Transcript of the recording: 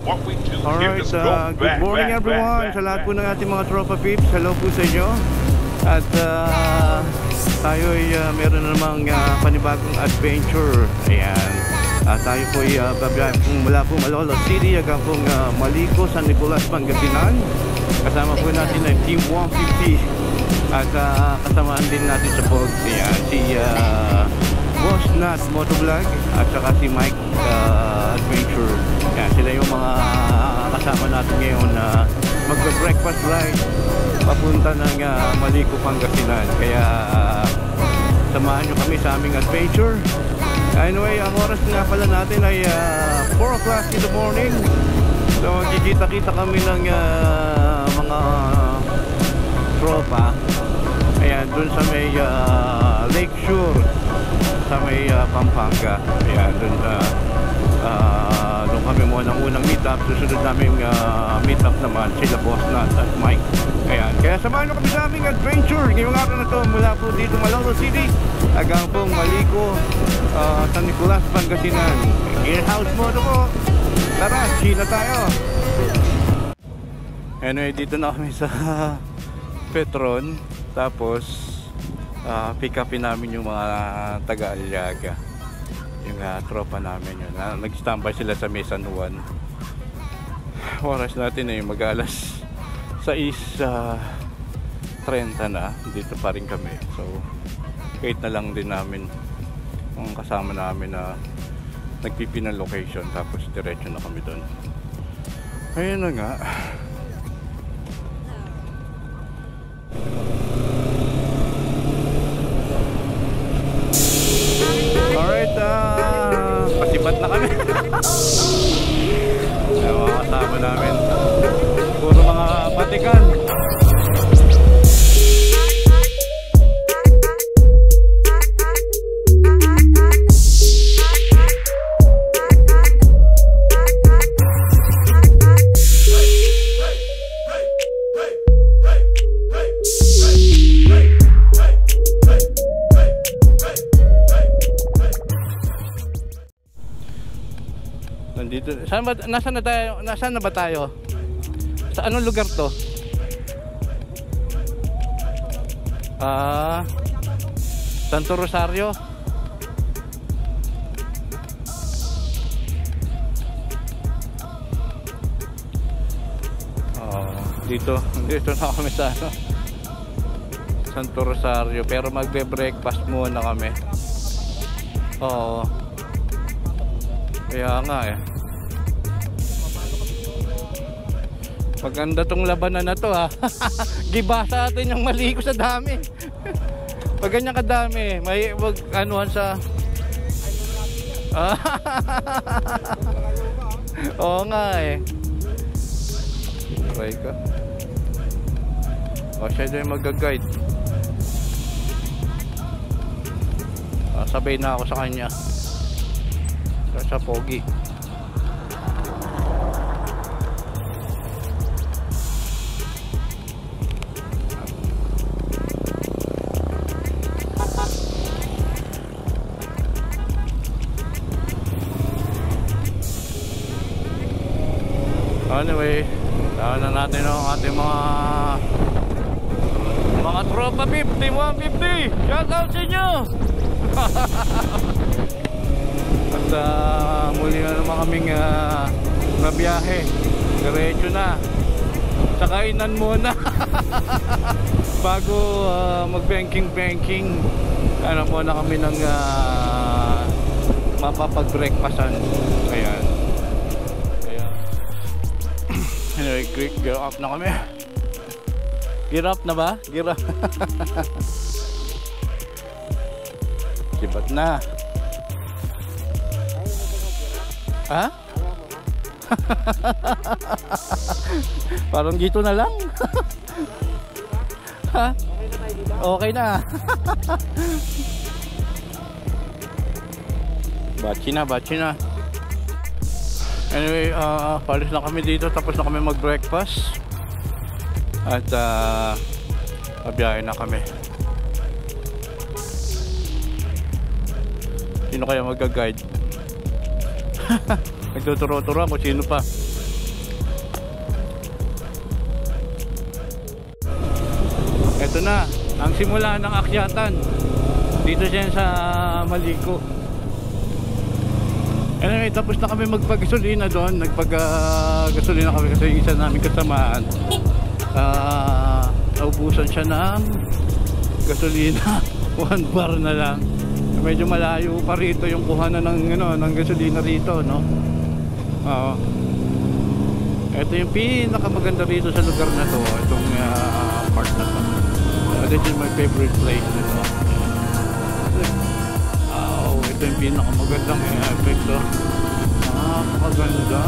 Alright, good morning everyone. Sa lahat po ng ating mga tropa peeps, hello po sa inyo. At tayo ay meron namang panibagong adventure. Ayan, tayo po ay babiyahin mula po Malolos City hanggang pong Malico, San Nicolas, Pangasinan. Kasama po natin ang Team 150 at kasamaan din natin sa vlog. Ayan, si Boss Nat Motovlog at saka si Mike Adventure. Ayan, sila yung mga kasama natin ngayon na magbe-breakfast ride papunta ng Malico, Pangasinan. Kaya samahan nyo kami sa aming adventure. Anyway, ang oras nga pala natin ay 4 o'clock in the morning. So kikita-kita kami ng mga tropa. Ayan, dun sa may Lakeshore, sa may Pampanga. Ayan, dun kami muna ng unang meet up. Susunod namin meet up naman sila Boss Nat at Mike. Ayan, kaya samahan nyo kami sa aming adventure ngayong araw na to mula po dito Malolos City hanggang pong Malico, San Nicolas, Pangasinan. Gearhouse mode po. Tara, chill na tayo. Anyway, dito na kami sa Petron. Tapos pick upin namin yung mga taga-Aliaga, yung tropa namin yun. Nag-standby sila sa may San Juan. Oras natin ay mag-alas 6:30 na. Dito pa rin kami. So kahit na lang din namin ang kasama namin na nagpipin ng location. Tapos diretso na kami doon. Ayun na nga. Alright, pasibat na kami. Yung mga kasama namin, puro mga patikan. Nandito, nasaan na ba tayo? Sa anong lugar to? Santo Rosario. Dito na kami sa Santo Rosario, pero magbe-breakfast muna kami. Kaya nga maganda tong labanan na to giba sa atin yung Malico sa dami. Pag ganyan kadami, may anuhan sa oo nga try ka. Siya din mag-guide. Sabay na ako sa kanya sa pogi. Anyway, daanan natin ang ating mga tropa 50, 150. Shout out sa inyo. At muli na naman kaming nabiyahe. Diretso na sa kainan muna bago mag-banking. Ano muna kami ng mapapag-breakfastan. Ayan. Anyway, gear up na kami. Gear up na ba? Gear up. Sibat na. Ha? Parang dito na lang. Ha? Okay na. Bachi na. Anyway, palis na kami dito. Tapos na kami mag-breakfast. At pabiyahe na kami. Sino kaya mag-guide? Nagtuturo-turo ako, sino pa? Ito na, ang simula ng akyatan. Dito siya sa Maliko. Anyway, tapos na kami magpagasolina doon. Nagpag-gasolina kami kasi yung isa namin kasamaan. Naubusan siya ng gasolina. 1 bar na lang. Medyo malayo pa rito yung kuhanan ng gasolina rito, no? Oo. Ito yung pinakamaganda rito sa lugar na to, itong part na to. This is my favorite place nito. Ito yung pinakamagandang epekto. Napakaganda.